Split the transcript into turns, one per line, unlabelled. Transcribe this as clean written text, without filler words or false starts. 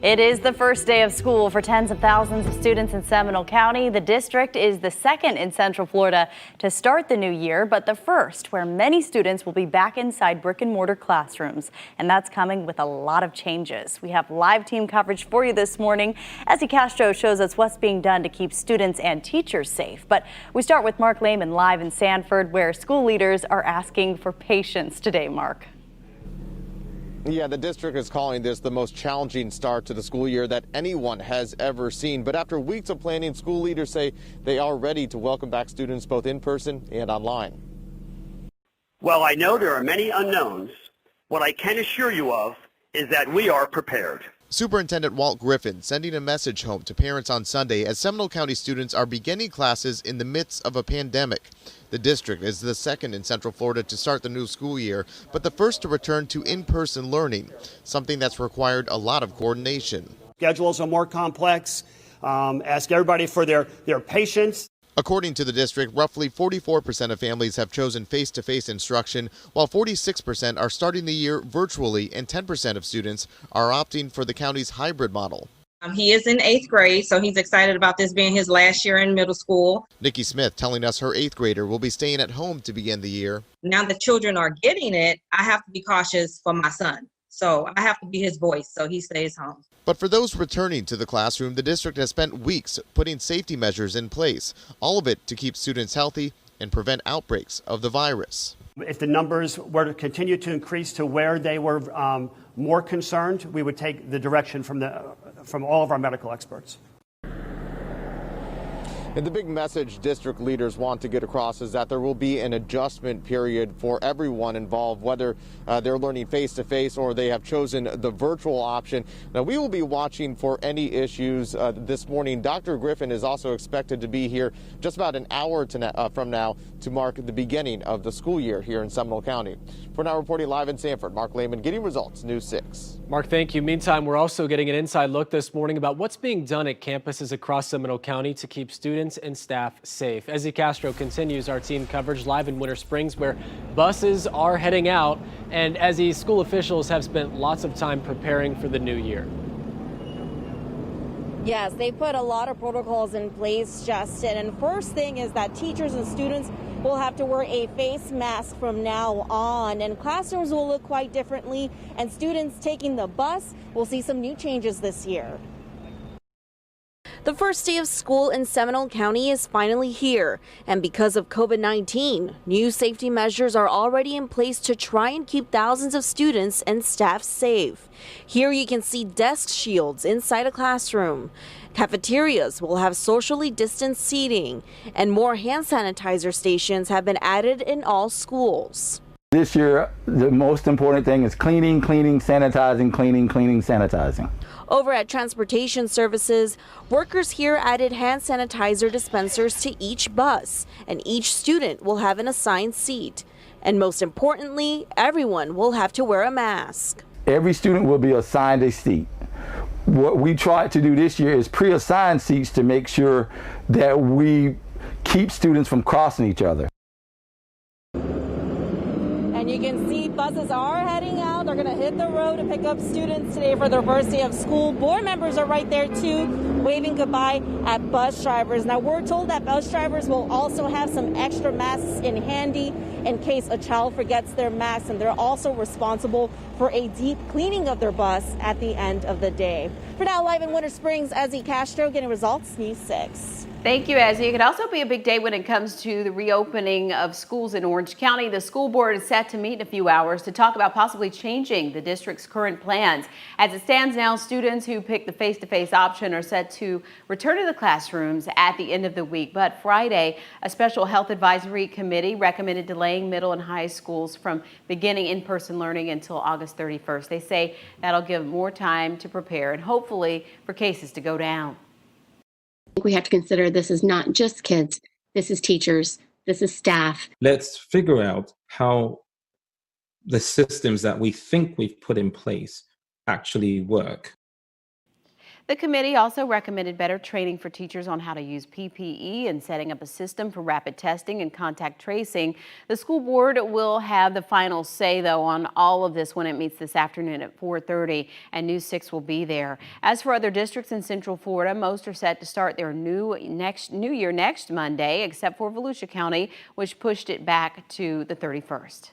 It is the first day of school for tens of thousands of students in Seminole County. The district is the second in Central Florida to start the new year, but the first where many students will be back inside brick and mortar classrooms. And that's coming with a lot of changes. We have live team coverage for you this morning. Ezzy Castro shows us what's being done to keep students and teachers safe. But we start with Mark Lehman live in Sanford, where school leaders are asking for patience today. Mark.
Yeah, the district is calling this the most challenging start to the school year that anyone has ever seen. But after weeks of planning, school leaders say they are ready to welcome back students both in person and online.
Well, I know there are many unknowns. What I can assure you of is that we are prepared.
Superintendent Walt Griffin sending a message home to parents on Sunday as Seminole County students are beginning classes in the midst of a pandemic. The district is the second in Central Florida to start the new school year, but the first to return to in-person learning, something that's required a lot of coordination.
Schedules are more complex. Ask everybody for their patience.
According to the district, roughly 44% of families have chosen face-to-face instruction, while 46% are starting the year virtually, and 10% of students are opting for the county's hybrid model.
He is in 8th grade, so he's excited about this being his last year in middle school.
Nikki Smith telling us her 8th grader will be staying at home to begin the year.
Now the children are getting it, I have to be cautious for my son. So I have to be his voice, so he stays home.
But for those returning to the classroom, the district has spent weeks putting safety measures in place, all of it to keep students healthy and prevent outbreaks of the virus.
If the numbers were to continue to increase to where they were more concerned, we would take the direction from all of our medical experts.
And the big message district leaders want to get across is that there will be an adjustment period for everyone involved, whether they're learning face-to-face or they have chosen the virtual option. Now, we will be watching for any issues this morning. Dr. Griffin is also expected to be here just about an hour from now to mark the beginning of the school year here in Seminole County. For now, reporting live in Sanford, Mark Lehman, Getting Results, News 6.
Mark, thank you. Meantime, we're also getting an inside look this morning about what's being done at campuses across Seminole County to keep students and staff safe. Ezzy Castro continues our team coverage live in Winter Springs, where buses are heading out, and Ezzy, school officials have spent lots of time preparing for the new year.
Yes, they put a lot of protocols in place, Justin. And first thing is that teachers and students will have to wear a face mask from now on. And classrooms will look quite differently. And students taking the bus will see some new changes this year. The first day of school in Seminole County is finally here, and because of COVID-19, new safety measures are already in place to try and keep thousands of students and staff safe. Here you can see desk shields inside a classroom. Cafeterias will have socially distanced seating, and more hand sanitizer stations have been added in all schools.
This year, the most important thing is cleaning, sanitizing, sanitizing.
Over at Transportation Services, workers here added hand sanitizer dispensers to each bus, and each student will have an assigned seat. And most importantly, everyone will have to wear a mask.
Every student will be assigned a seat. What we tried to do this year is pre-assign seats to make sure that we keep students from crossing each other.
And you can see buses are heading out. They're going to hit the road to pick up students today for their first day of school. Board members are right there too, waving goodbye at bus drivers. Now, we're told that bus drivers will also have some extra masks in handy in case a child forgets their mask, and they're also responsible for a deep cleaning of their bus at the end of the day. For now, live in Winter Springs, Ezzy Castro, Getting Results, News 6.
Thank you, Ezzy. It could also be a big day when it comes to the reopening of schools in Orange County. The school board is set to meet in a few hours to talk about possibly changing the district's current plans. As it stands now, students who pick the face-to-face option are set to return to the classrooms at the end of the week. But Friday, a special health advisory committee recommended delaying middle and high schools from beginning in-person learning until August 31st. They say that'll give more time to prepare and hopefully for cases to go down.
We have to consider this is not just kids, this is teachers, this is staff.
Let's figure out how the systems that we think we've put in place actually work.
The committee also recommended better training for teachers on how to use PPE and setting up a system for rapid testing and contact tracing. The school board will have the final say, though, on all of this when it meets this afternoon at 4:30, and News 6 will be there. As for other districts in Central Florida, most are set to start their new year next Monday, except for Volusia County, which pushed it back to the 31st.